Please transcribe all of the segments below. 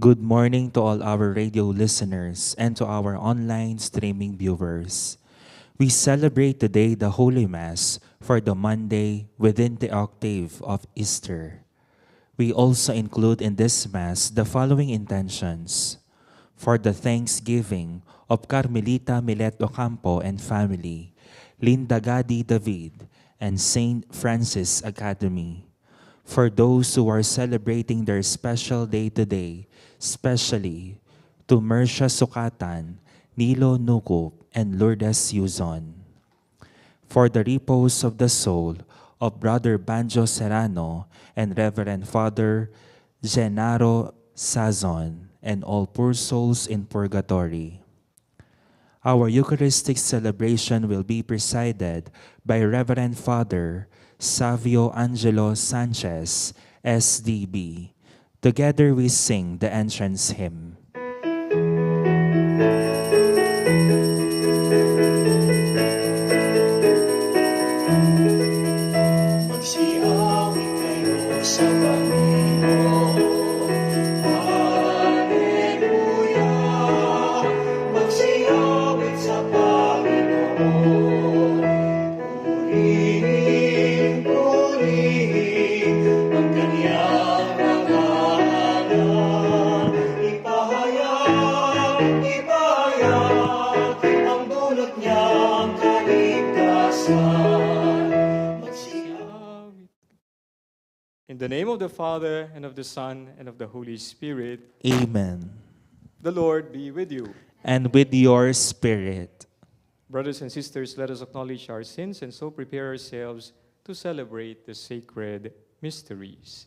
Good morning to all our radio listeners and to our online streaming viewers. We celebrate today the Holy Mass for the Monday within the octave of Easter. We also include in this Mass the following intentions: for the Thanksgiving of Carmelita Milet Ocampo and family, Linda Gadi David, and Saint Francis Academy. For those who are celebrating their special day today, especially to Mersha Sukatan, Nilo Nukup, and Lourdes Yuzon. For the repose of the soul of Brother Banjo Serrano and Reverend Father Genaro Sazon, and all poor souls in purgatory. Our Eucharistic celebration will be presided by Reverend Father Savio Angelo Sanchez, SDB. Together we sing the entrance hymn. Magsiawit kayo sa Panginoon. Hallelujah. Magsiawit sa Panginoon. Purihin, purihin ang kanyang pangalan. Ipahayag, ipahayag ang dulot niyang kaligtasan. In the name of the Father, and of the Son, and of the Holy Spirit. Amen. The Lord be with you. And with your spirit. Brothers and sisters, let us acknowledge our sins and so prepare ourselves to celebrate the sacred mysteries.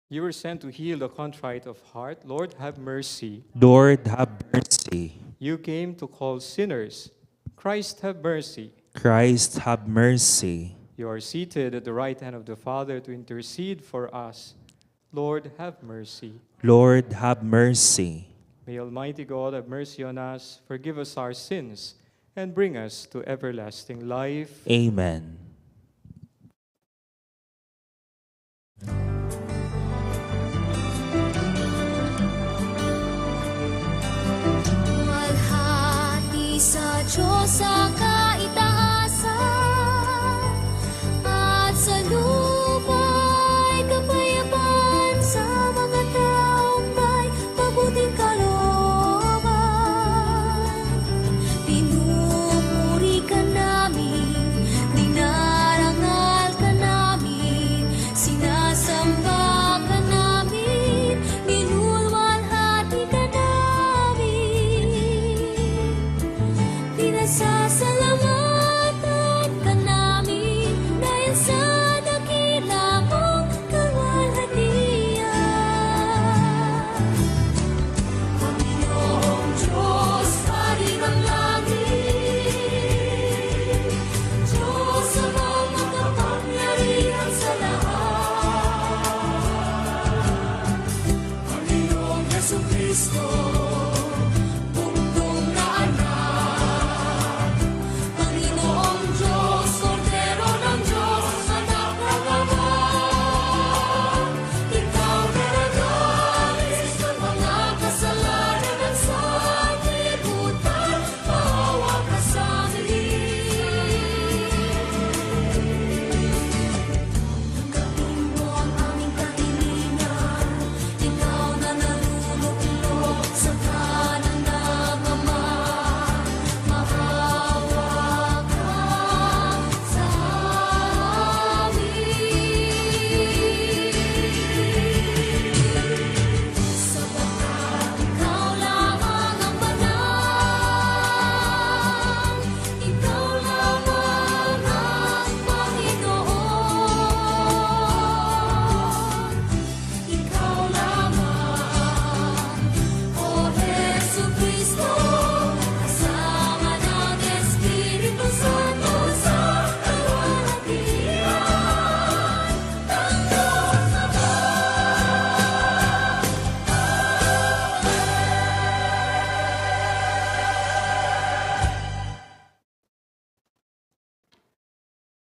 You were sent to heal the contrite of heart. Lord, have mercy. Lord, have mercy. You came to call sinners. Christ, have mercy. Christ, have mercy. You are seated at the right hand of the Father to intercede for us. Lord, have mercy. Lord, have mercy. May Almighty God have mercy on us, forgive us our sins, and bring us to everlasting life. Amen. Malhati sa Diyos ang kaitaasan, at sa lupa'y kapayapaan sa mga taong may mabuting kalooban. Pinupuri ka namin, dinarangal ka namin, sinasamba ka namin, minulwalhati ka namin. Pinasasa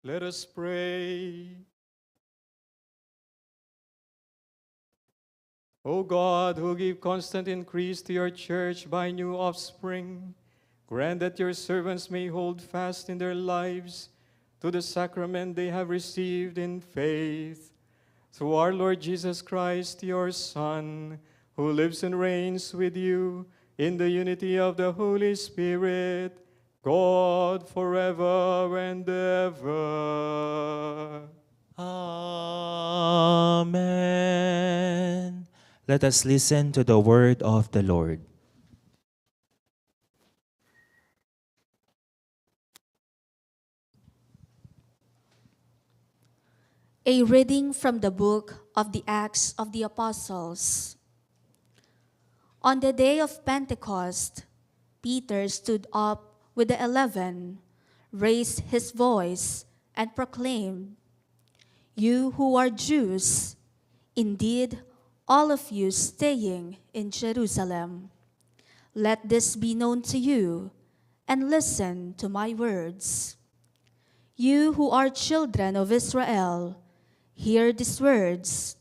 Let us pray. O God, who give constant increase to your church by new offspring, grant that your servants may hold fast in their lives to the sacrament they have received in faith. Through our Lord Jesus Christ, your Son, who lives and reigns with you in the unity of the Holy Spirit, God forever and ever. Amen. Let us listen to the word of the Lord. A reading from the book of the Acts of the Apostles. On the day of Pentecost, Peter stood up with the 11, raised his voice, and proclaimed, "You who are Jews, indeed, all of you staying in Jerusalem, let this be known to you, and listen to my words. You who are children of Israel, hear these words.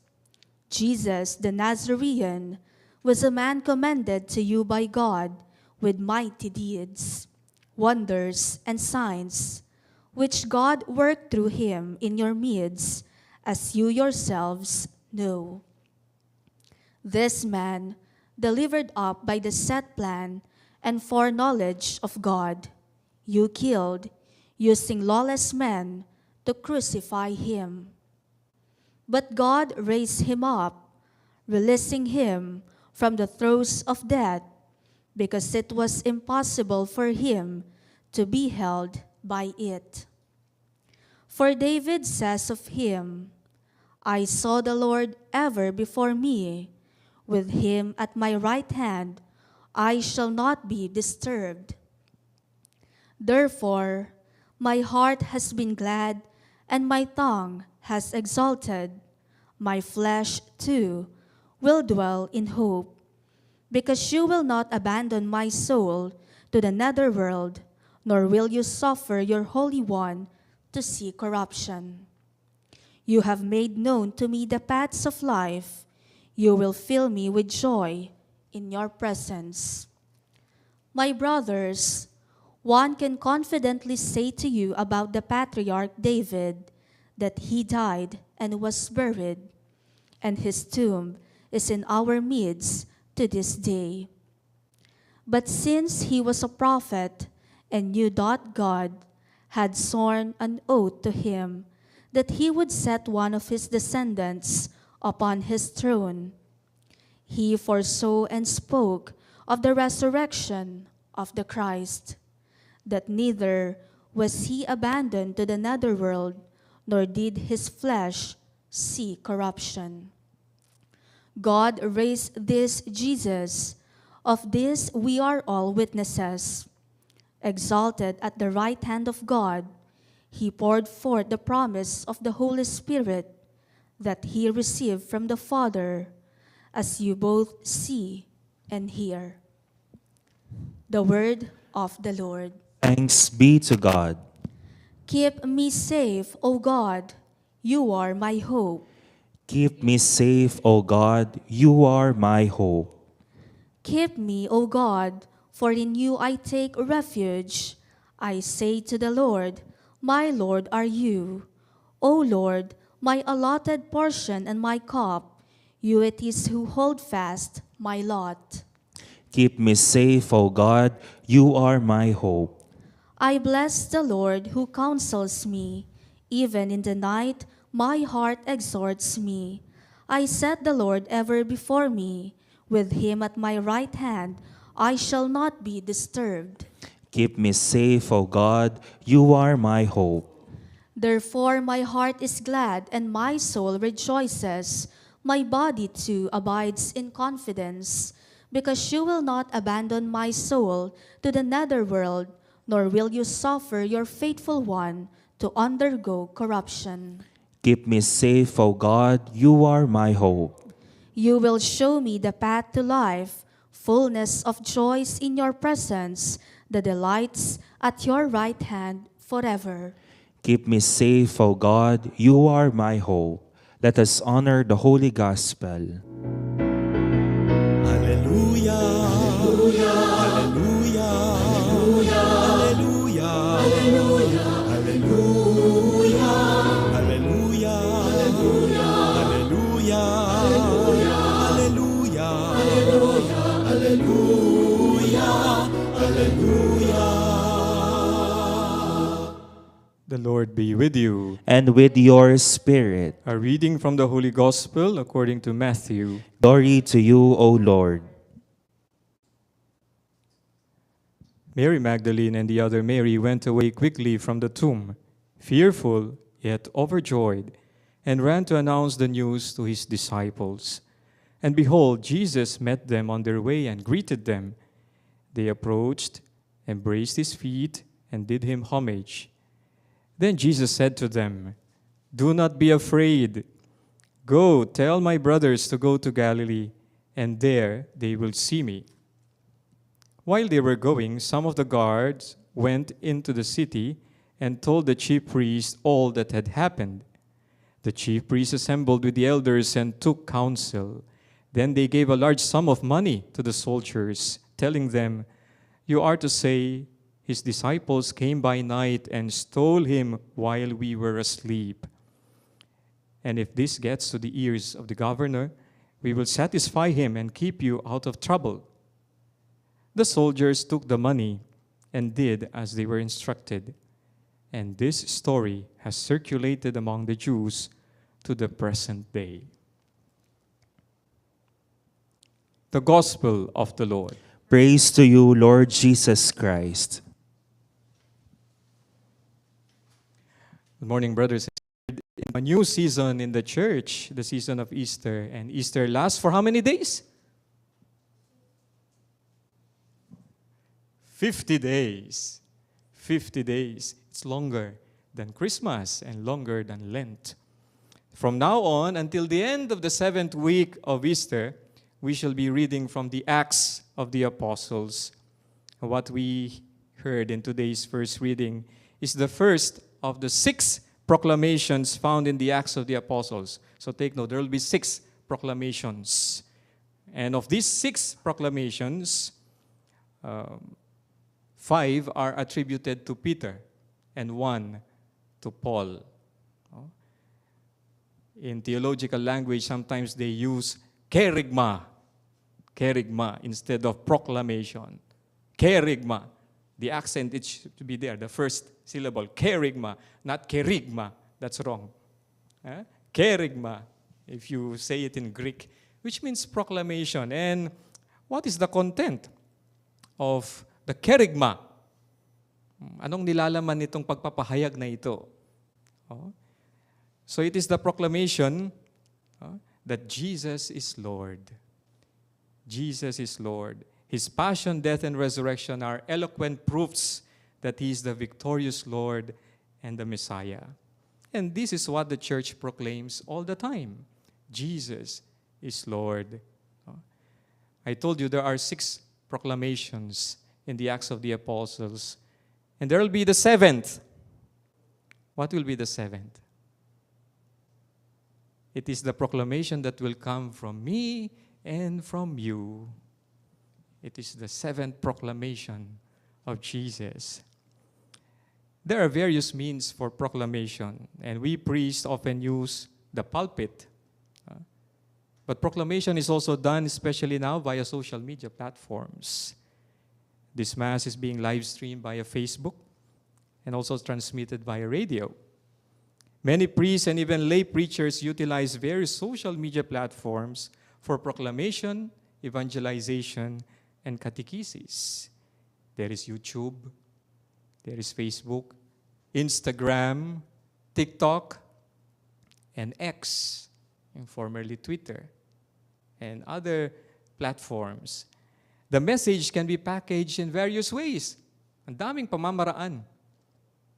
Jesus the Nazarene was a man commended to you by God with mighty deeds, wonders, and signs, which God worked through him in your midst, as you yourselves know. This man, delivered up by the set plan and foreknowledge of God, you killed, using lawless men to crucify him. But God raised him up, releasing him from the throes of death, because it was impossible for him to be held by it. For David says of him, I saw the Lord ever before me. With him at my right hand, I shall not be disturbed. Therefore, my heart has been glad, and my tongue has exulted. My flesh, too, will dwell in hope, because you will not abandon my soul to the netherworld, nor will you suffer your Holy One to see corruption. You have made known to me the paths of life. You will fill me with joy in your presence. My brothers, one can confidently say to you about the patriarch David that he died and was buried, and his tomb is in our midst to this day. But since he was a prophet and knew that God had sworn an oath to him that he would set one of his descendants upon his throne, he foresaw and spoke of the resurrection of the Christ, that neither was he abandoned to the netherworld, nor did his flesh see corruption. God raised this Jesus, of this we are all witnesses. Exalted at the right hand of God, he poured forth the promise of the Holy Spirit that he received from the Father, as you both see and hear. The word of the Lord. Thanks be to God. Keep me safe, O God, you are my hope. Keep me safe, O God, you are my hope. Keep me, O God, for in you I take refuge. I say to the Lord, my Lord are you. O Lord, my allotted portion and my cup, you it is who hold fast my lot. Keep me safe, O God, you are my hope. I bless the Lord who counsels me. Even in the night, my heart exhorts me. I set the Lord ever before me. With him at my right hand, I shall not be disturbed. Keep me safe, O God, you are my hope. Therefore my heart is glad and my soul rejoices. My body too abides in confidence, because you will not abandon my soul to the netherworld, nor will you suffer your faithful one to undergo corruption. Keep me safe, O God, you are my hope. You will show me the path to life, fullness of joys in your presence, the delights at your right hand forever. Keep me safe, O God, you are my hope. Let us honor the Holy Gospel. Hallelujah. Hallelujah. Hallelujah. Hallelujah. Hallelujah. Hallelujah. Hallelujah. Hallelujah. Hallelujah. Hallelujah. Hallelujah. The Lord be with you. And with your spirit. A reading from the Holy Gospel according to Matthew. Glory to you, O Lord. Mary Magdalene and the other Mary went away quickly from the tomb, fearful yet overjoyed, and ran to announce the news to his disciples. And behold, Jesus met them on their way and greeted them. They approached, embraced his feet, and did him homage. Then Jesus said to them, "Do not be afraid. Go, tell my brothers to go to Galilee, and there they will see me." While they were going, some of the guards went into the city and told the chief priests all that had happened. The chief priests assembled with the elders and took counsel. Then they gave a large sum of money to the soldiers, telling them, "You are to say, his disciples came by night and stole him while we were asleep. And if this gets to the ears of the governor, we will satisfy him and keep you out of trouble." The soldiers took the money and did as they were instructed. And this story has circulated among the Jews to the present day. The Gospel of the Lord. Praise to you, Lord Jesus Christ. Good morning, brothers. A new season in the church, the season of Easter. And Easter lasts for how many days? 50 days. 50 days. It's longer than Christmas and longer than Lent. From now on until the end of the 7th week of Easter, we shall be reading from the Acts of the Apostles. What we heard in today's first reading is the first of the 6 proclamations found in the Acts of the Apostles. So take note, there will be 6 proclamations. And of these 6 proclamations, 5 are attributed to Peter and 1 to Paul. In theological language, sometimes they use kerygma instead of proclamation. Kerygma. The accent, it should be there, the first syllable. Kerygma, not kerygma. That's wrong. Kerygma, if you say it in Greek, which means proclamation. And what is the content of the kerygma? Anong nilalaman nitong pagpapahayag na ito? So it is the proclamation that Jesus is Lord. Jesus is Lord. His passion, death, and resurrection are eloquent proofs that He is the victorious Lord and the Messiah. And this is what the church proclaims all the time. Jesus is Lord. I told you there are 6 proclamations in the Acts of the Apostles. And there will be the 7th. What will be the 7th? It is the proclamation that will come from me and from you. It is the 7th proclamation of Jesus. There are various means for proclamation, and we priests often use the pulpit. But proclamation is also done, especially now, via social media platforms. This Mass is being live streamed via Facebook and also transmitted via radio. Many priests and even lay preachers utilize various social media platforms for proclamation, evangelization, and catechesis. There is YouTube, there is Facebook, Instagram, TikTok, and X, and formerly Twitter, and other platforms. The message can be packaged in various ways. Ang daming pamamaraan.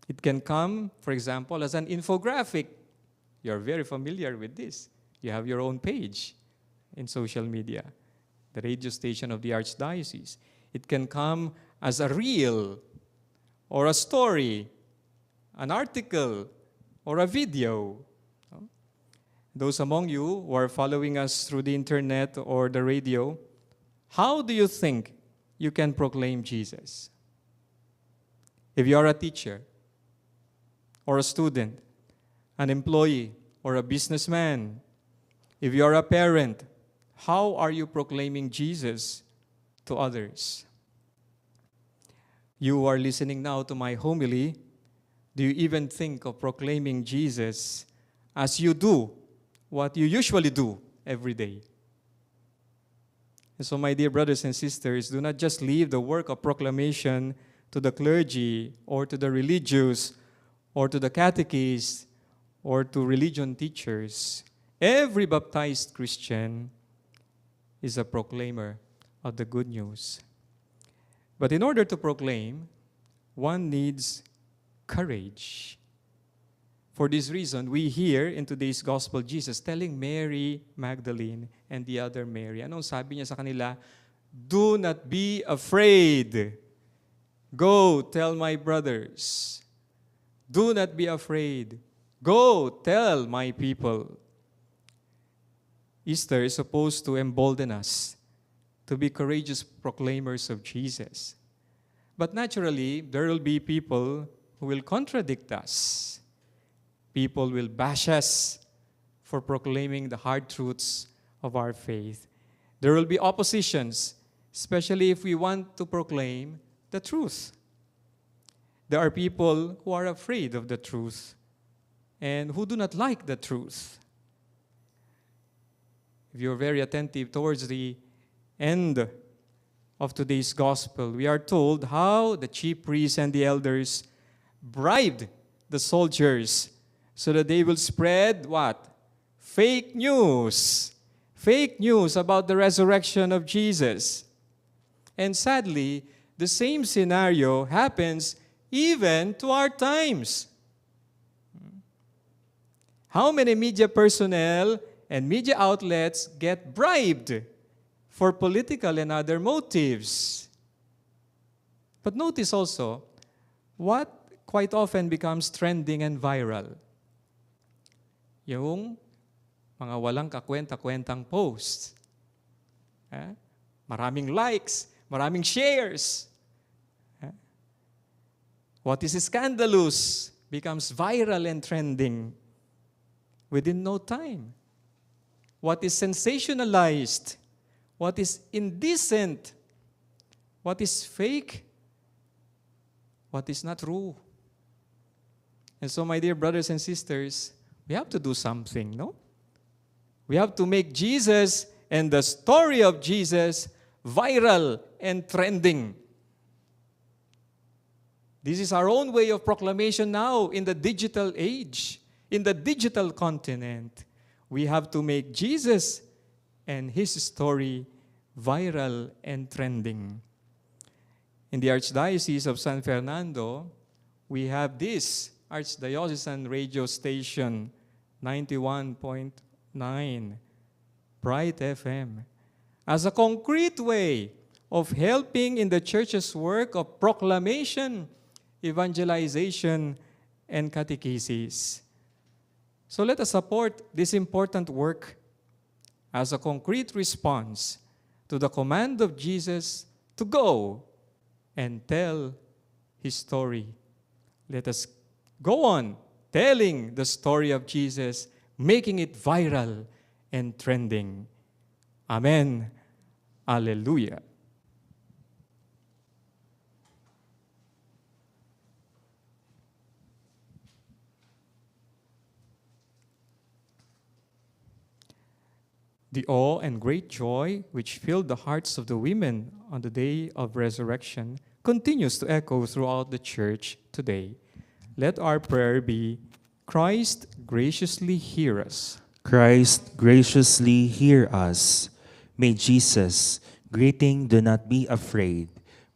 It can come, for example, as an infographic. You're very familiar with this. You have your own page in social media, the radio station of the Archdiocese. It can come as a reel or a story an article, or a video. Those among you who are following us through the internet or the radio, how do you think you can proclaim Jesus? If you are a teacher, or a student, an employee, or a businessman, if you are a parent, how are you proclaiming Jesus to others? You are listening now to my homily. Do you even think of proclaiming Jesus as you do what you usually do every day? And so, my dear brothers and sisters, do not just leave the work of proclamation to the clergy or to the religious or to the catechists or to religion teachers. Every baptized Christian is a proclaimer of the good news. But in order to proclaim, one needs courage. For this reason, we hear in today's gospel Jesus telling Mary Magdalene and the other Mary, anong sabi niya sa kanila? Do not be afraid. Go tell my brothers. Do not be afraid. Go tell my people. Easter is supposed to embolden us to be courageous proclaimers of Jesus. But naturally, there will be people who will contradict us. People will bash us for proclaiming the hard truths of our faith. There will be oppositions, especially if we want to proclaim the truth. There are people who are afraid of the truth and who do not like the truth. If you're very attentive towards the end of today's gospel, we are told how the chief priests and the elders bribed the soldiers so that they will spread what? Fake news. Fake news about the resurrection of Jesus. And sadly, the same scenario happens even to our times. How many media personnel and media outlets get bribed for political and other motives? But notice also what quite often becomes trending and viral. Yung mga walang kakwenta-kwentang posts. Maraming likes, maraming shares. What is scandalous becomes viral and trending within no time. What is sensationalized, what is indecent, what is fake, what is not true. And so, my dear brothers and sisters, we have to do something, no? We have to make Jesus and the story of Jesus viral and trending. This is our own way of proclamation now in the digital age, in the digital continent. We have to make Jesus and His story viral and trending. In the Archdiocese of San Fernando, we have this Archdiocesan radio station, 91.9, Bright FM, as a concrete way of helping in the Church's work of proclamation, evangelization, and catechesis. So let us support this important work as a concrete response to the command of Jesus to go and tell His story. Let us go on telling the story of Jesus, making it viral and trending. Amen. Alleluia. The awe and great joy which filled the hearts of the women on the day of resurrection continues to echo throughout the church today. Let our prayer be, Christ graciously hear us. Christ graciously hear us. May Jesus, greeting, do not be afraid,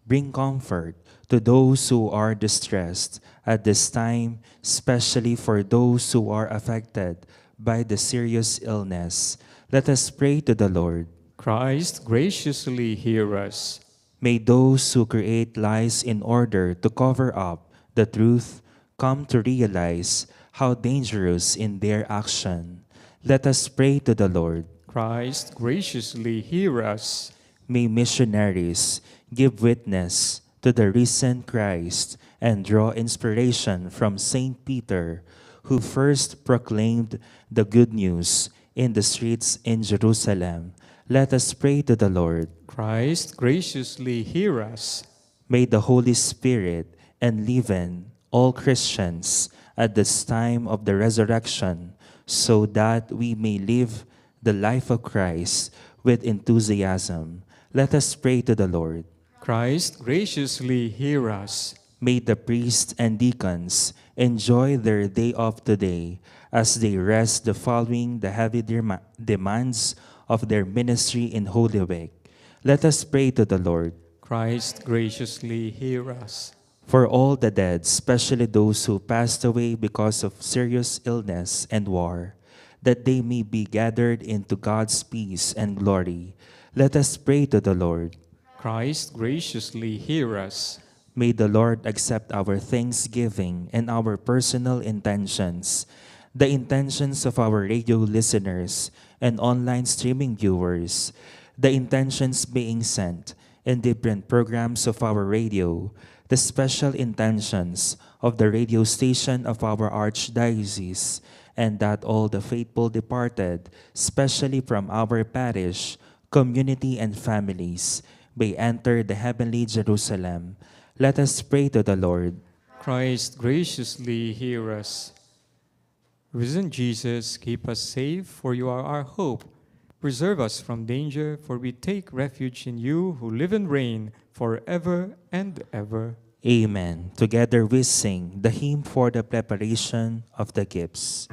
bring comfort to those who are distressed at this time, especially for those who are affected by the serious illness. Let us pray to the Lord. Christ graciously hear us. May those who create lies in order to cover up the truth come to realize how dangerous in their action. Let us pray to the Lord. Christ, graciously hear us. May missionaries give witness to the risen Christ and draw inspiration from Saint Peter, who first proclaimed the good news in the streets in Jerusalem. Let us pray to the Lord. Christ, graciously hear us. May the Holy Spirit enliven all Christians at this time of the resurrection, so that we may live the life of Christ with enthusiasm. Let us pray to the Lord. Christ, graciously hear us. May the priests and deacons enjoy their day off today as they rest the following the heavy demands of their ministry in Holy Week. Let us pray to the Lord. Christ, graciously hear us. For all the dead, especially those who passed away because of serious illness and war, that they may be gathered into God's peace and glory. Let us pray to the Lord. Christ, graciously hear us. May the Lord accept our thanksgiving and our personal intentions, the intentions of our radio listeners and online streaming viewers, the intentions being sent in different programs of our radio, the special intentions of the radio station of our archdiocese, and that all the faithful departed, especially from our parish, community, and families, may enter the heavenly Jerusalem. Let us pray to the Lord. Christ, graciously hear us. Risen Jesus, keep us safe, for you are our hope. Preserve us from danger, for we take refuge in you who live and reign forever and ever. Amen. Together we sing the hymn for the preparation of the gifts.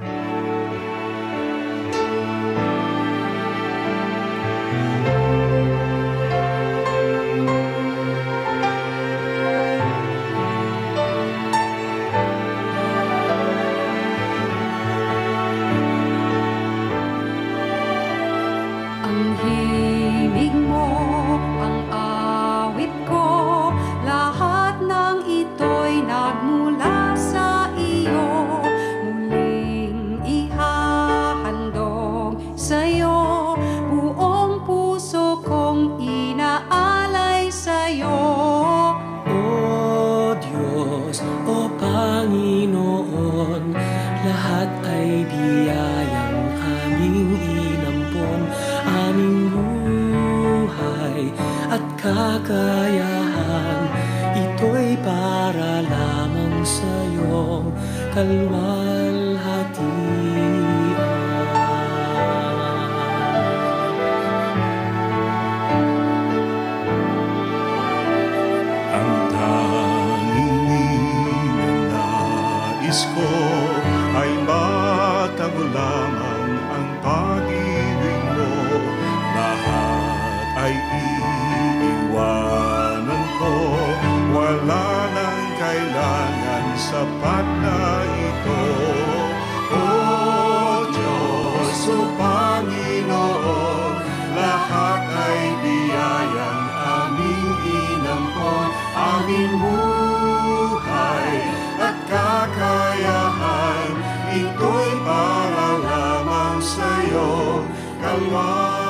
Ang himig mo, ang awit ko, lahat ng ito'y nagmula sa iyo. Muling ihahandog sa'yo, buong puso kong inaalay sa'yo. O Diyos, o Panginoon, lahat ay biyayang aming inampon, aming buhay at kakayahan. Ito'y para lamang sa iyong Ang tanging ninanais ko ay matango lamang ang pag-ibig mo. Lahat ay iiwanan ko, wala nang kailangan, sapat na ito. O Diyos, o Panginoon, lahat ay biyayang aming inampon, aming buhay at kakayahan. Ito'y para lamang sa'yo, kalwalhatian.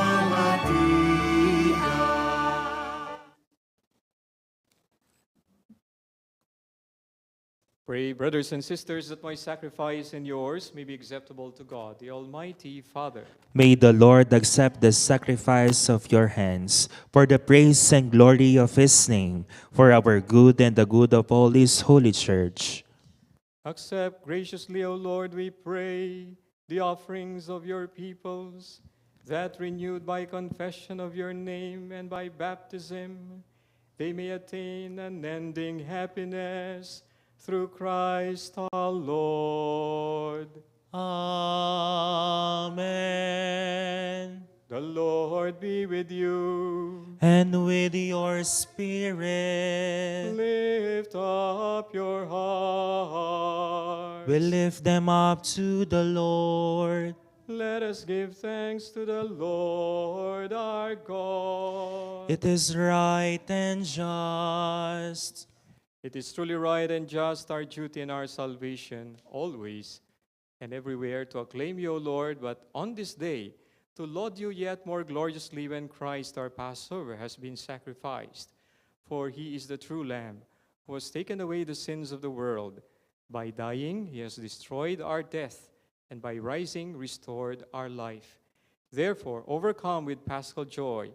Pray, brothers and sisters, that my sacrifice and yours may be acceptable to God, the Almighty Father. May the Lord accept the sacrifice of your hands for the praise and glory of his name, for our good and the good of all his holy church. Accept graciously, O Lord, we pray, the offerings of your peoples, that renewed by confession of your name and by baptism, they may attain unending happiness through Christ our Lord. Amen. The Lord be with you. And with your spirit, Lift up your hearts. we lift them up to the Lord. Let us give thanks to the Lord our God. It is right and just. It is truly right and just, our duty and our salvation, always and everywhere, to acclaim you, O Lord, but on this day, to laud you yet more gloriously when Christ our Passover has been sacrificed. For he is the true Lamb who has taken away the sins of the world. By dying, he has destroyed our death, and by rising, restored our life. Therefore, overcome with paschal joy,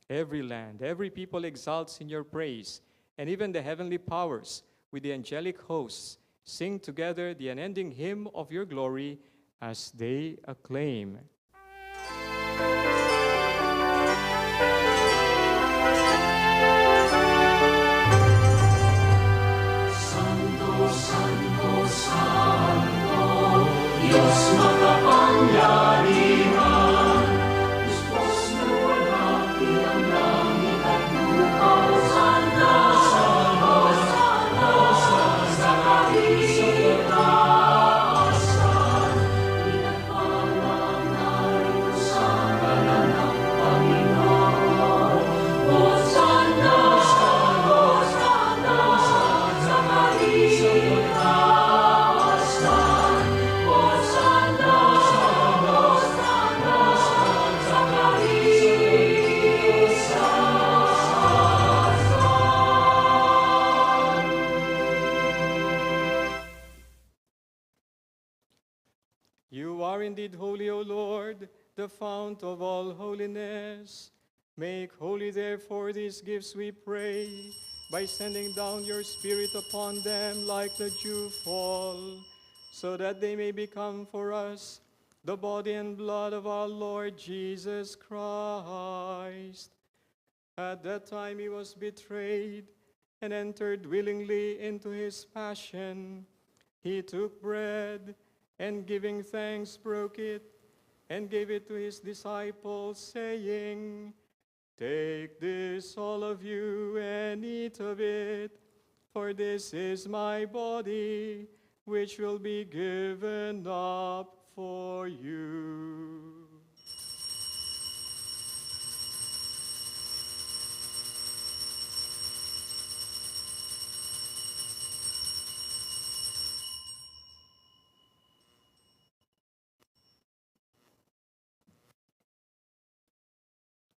every land, every people exalts in your praise, and even the heavenly powers with the angelic hosts sing together the unending hymn of your glory as they acclaim. You are indeed holy, O Lord, the fount of all holiness. Make holy, therefore, these gifts, we pray, by sending down your Spirit upon them like the dewfall, so that they may become for us the body and blood of our Lord Jesus Christ. At that time he was betrayed and entered willingly into his passion. He took bread, and giving thanks, broke it, and gave it to his disciples, saying, "Take this, all of you, and eat of it, for this is my body, which will be given up for you."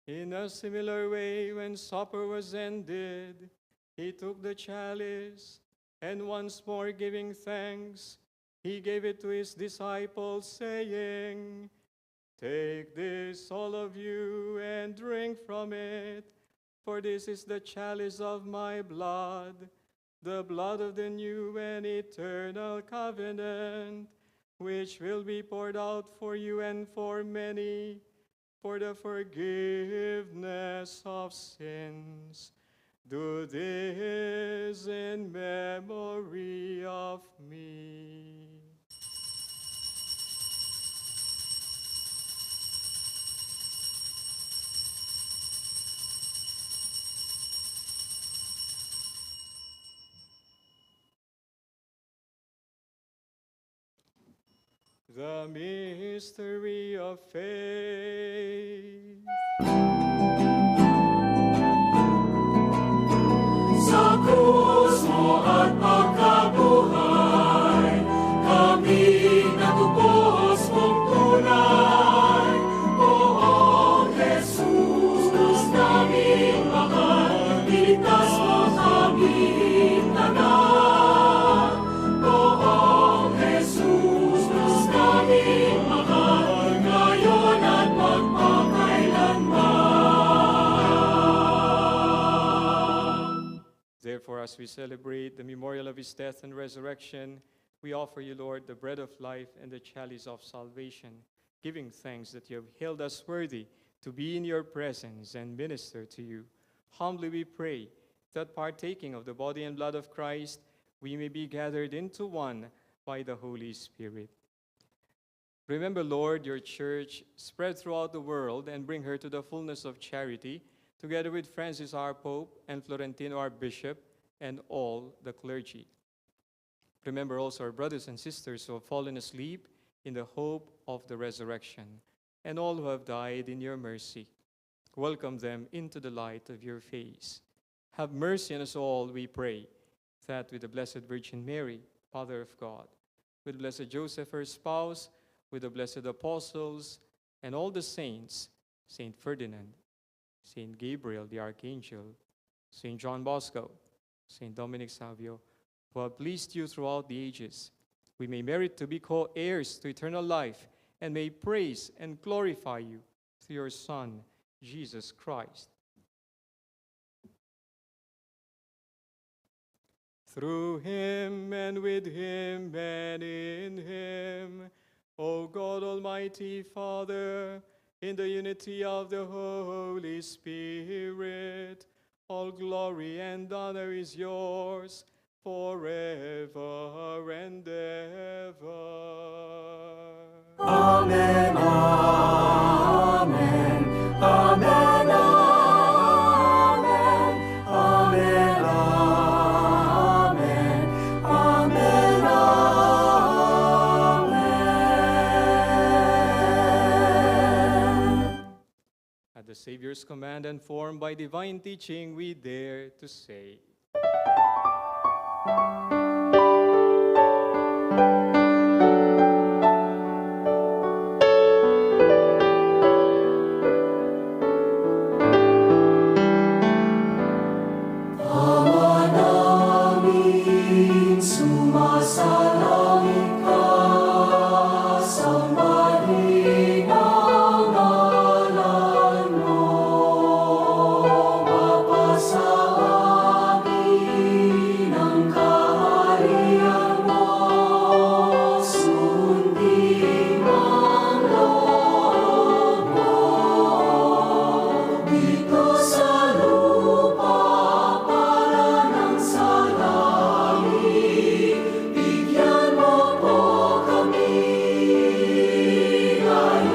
In a similar way, when supper was ended, he took the chalice, and once more giving thanks, he gave it to his disciples, saying, "Take this, all of you, and drink from it, for this is the chalice of my blood, the blood of the new and eternal covenant, which will be poured out for you and for many, for the forgiveness of sins. Do this in memory of me." The mystery of faith. Sa krus mo at pagkabuhay, kami natupos mong tunay. Poong Jesus, Diyos naming mahal, iligtas mo kaming tanan. Poong Jesus, Diyos naming mahal, ngayon at magpakailanman. Therefore, as we celebrate the memorial of his death and resurrection, we offer you, Lord, the bread of life and the chalice of salvation, giving thanks that you have held us worthy to be in your presence and minister to you. Humbly we pray that, partaking of the body and blood of Christ, we may be gathered into one by the Holy Spirit. Remember, Lord, your church spread throughout the world and bring her to the fullness of charity, together with Francis our Pope and Florentino our Bishop and all the clergy. Remember also our brothers and sisters who have fallen asleep in the hope of the resurrection, and all who have died in your mercy. Welcome them into the light of your face. Have mercy on us all, we pray, that with the Blessed Virgin Mary, Mother of God, with Blessed Joseph, her spouse, with the blessed apostles, and all the saints, Saint Ferdinand, Saint Gabriel the Archangel, Saint John Bosco, Saint Dominic Savio, who have pleased you throughout the ages, we may merit to be co-heirs to eternal life and may praise and glorify you through your Son, Jesus Christ. Through him and with him and in him, O God Almighty Father, in the unity of the Holy Spirit, all glory and honor is yours forever and ever. Amen, amen, amen, amen, amen, amen, amen. At the Savior's command and formed by divine teaching, we dare to say, Ama namin, sumasalangit ka, sambahin ang ngalan mo. Mapasa amin ang kaharian mo, sundin ang loob mo. Dito sa lupa para ng sa langit, bigyan mo po kami ngayon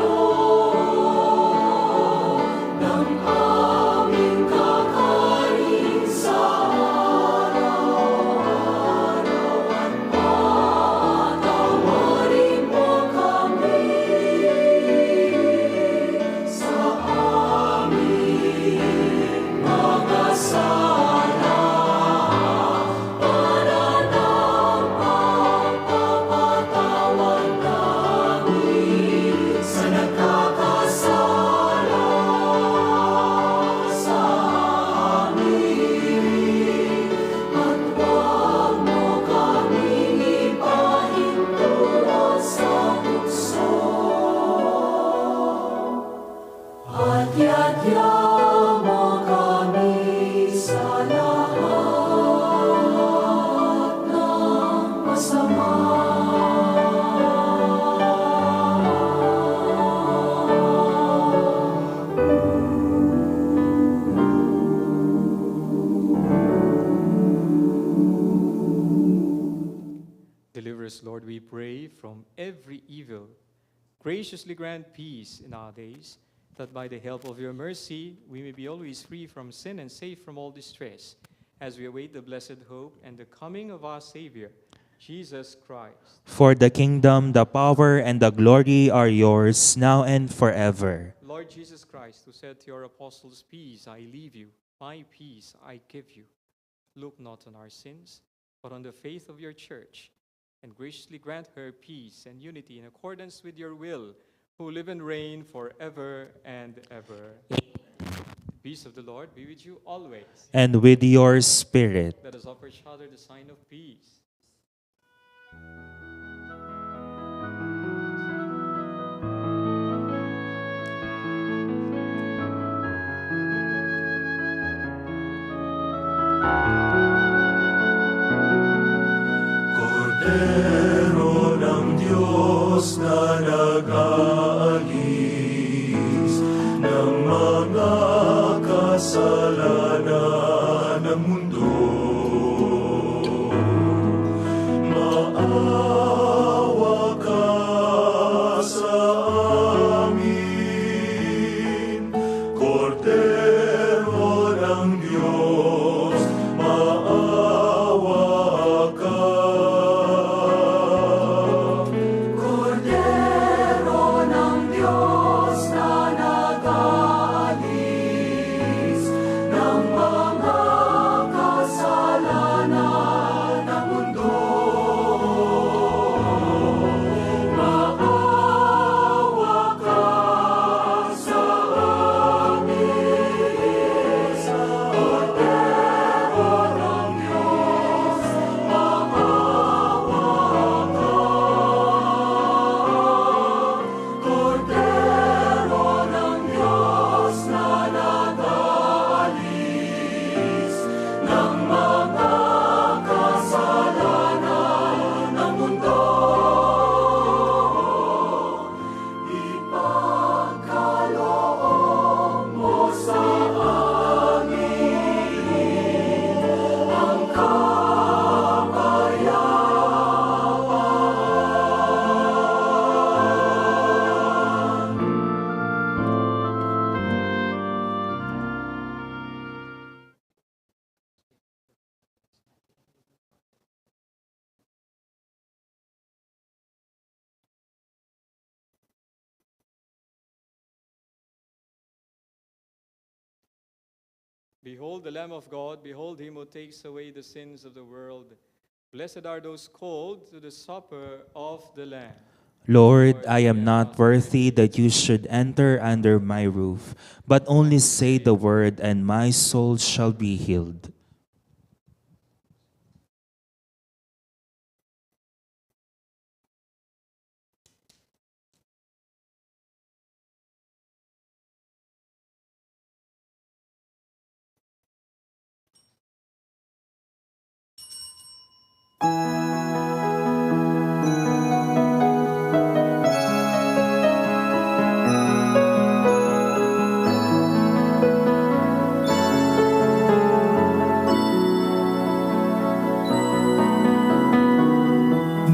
ng aming kakanin sa araw-araw at patawarin mo kami sa aming mga sala para ng pagpapatawad namin sa nagkakasala sa amin. At huwag mo kaming ipahintulot sa tukso. At yadya mo kami sa lahat ng masama. deliver us, Lord, we pray, from every evil. Graciously grant peace in our days, that by the help of your mercy we may be always free from sin and safe from all distress, as we await the blessed hope and the coming of our Savior, Jesus Christ. For the kingdom, the power, and the glory are yours, now and forever. Lord Jesus Christ, who said to your apostles, "Peace I leave you, my peace I give you," look not on our sins, but on the faith of your church, and graciously grant her peace and unity in accordance with your will, who live and reign forever and ever. The peace of the Lord be with you always. And with your spirit. Let us offer each other the sign of peace. Cordero ng Diyos na nag-aalis ng mga kasalanan ng mundo, maawa ka sa amin. Cordero ng Diyos, maawa ka. Cordero ng Behold the Lamb of God, behold him who takes away the sins of the world. Blessed are those called to the supper of the Lamb. Lord, I am not worthy that you should enter under my roof, but only say the word, and my soul shall be healed.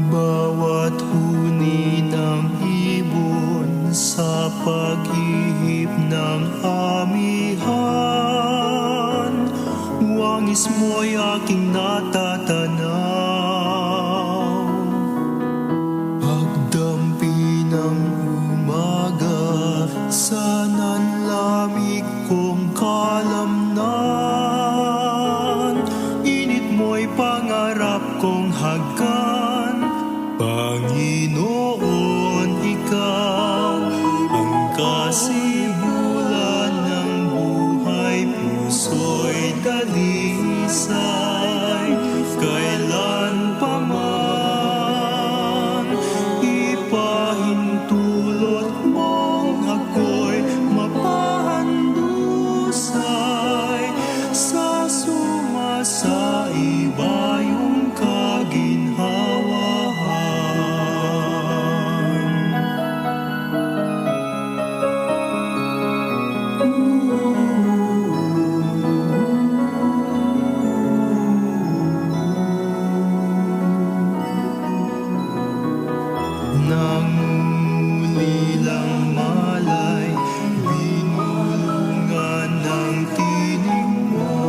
Bawat huni ng ibon sa paghihip ng amihan, wangis mo'y aking natatanaw. Pagdampi ng umaga sa nanlamig kong kalamnan, init mo'y pangarap kong hagkan. Panginoon, ikaw ang kasibulan ng buhay, puso'y dalisay, kailan pa man ipahintulot mong ako'y mapahandusay sa sumasaiba yung kaginhawahan. Nangulilang malay, binulungan ng tinig mo,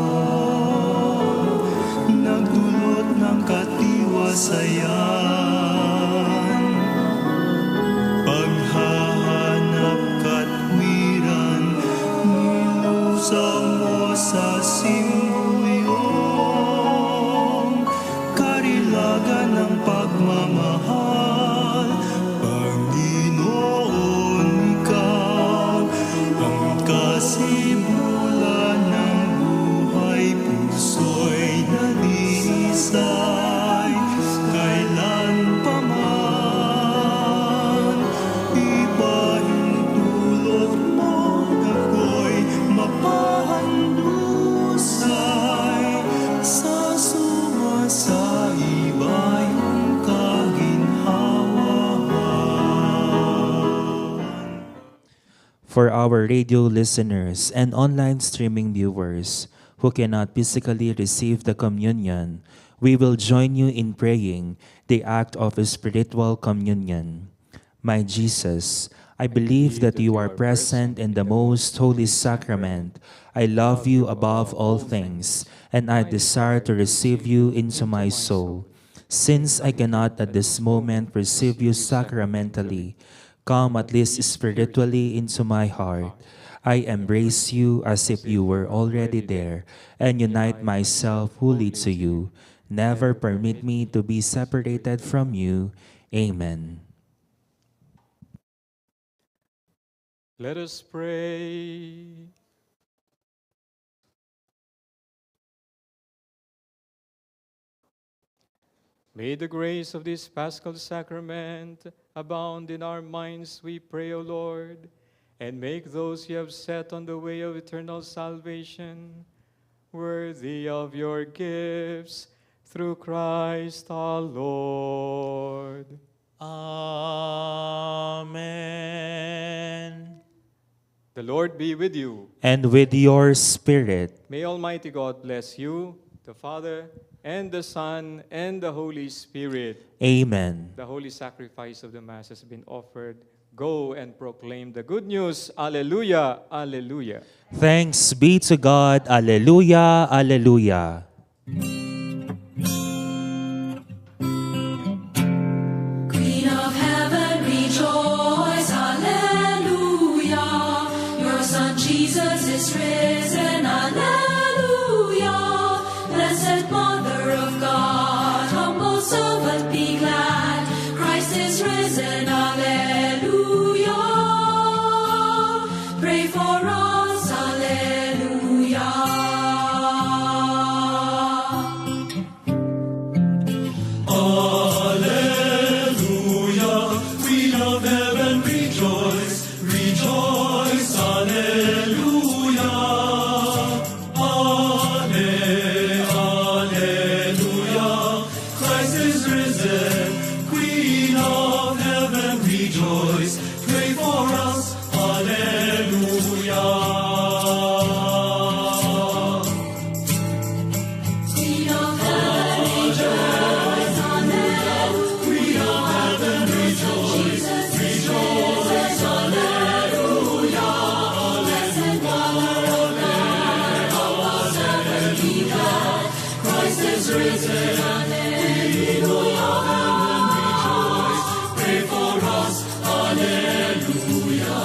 nagdulot ng katiwasayan. Paghahanap katwiran, nilusaw mo sa simbuyong karilagan ng pagmamahal. Panginoon, ikaw ang kasibulan ng buhay, puso'y dalisay, kailan pa man ipahintulot mo ako'y mapahandusay sa sumasaiba yung kaginhawahan. For our radio listeners and online streaming viewers who cannot physically receive the communion, we will join you in praying the act of spiritual communion. My Jesus, I believe that you are present in the most holy sacrament. I love you above all things, and I desire to receive you into my soul. Since I cannot at this moment receive you sacramentally, come at least spiritually into my heart. I embrace you as if you were already there, and unite myself wholly to you. Never permit me to be separated from you. Amen. Let us pray. May the grace of this Paschal Sacrament abound in our minds, we pray, O Lord, and make those you have set on the way of eternal salvation worthy of your gifts, through Christ our Lord. Amen. The Lord be with you. And with your spirit. May Almighty God bless you, the Father, and the Son, and the Holy Spirit. Amen. The holy sacrifice of the Mass has been offered. Go and proclaim the good news. Alleluia, alleluia. Thanks be to God. Alleluia, alleluia. Queen of heaven, rejoice, alleluia. Your Son Jesus is risen, alleluia. heaven, rejoice, rejoice, Alleluia. Alleluia. Christ is risen, Queen of heaven, rejoice. Pray for us, Alleluia. Queen of heaven, rejoice, Alleluia. Queen of heaven, rejoice, rejoice, Alleluia. Blessed power of God, our heaven be glad. Christ is risen, Alleluia. Pray for us, Alleluia.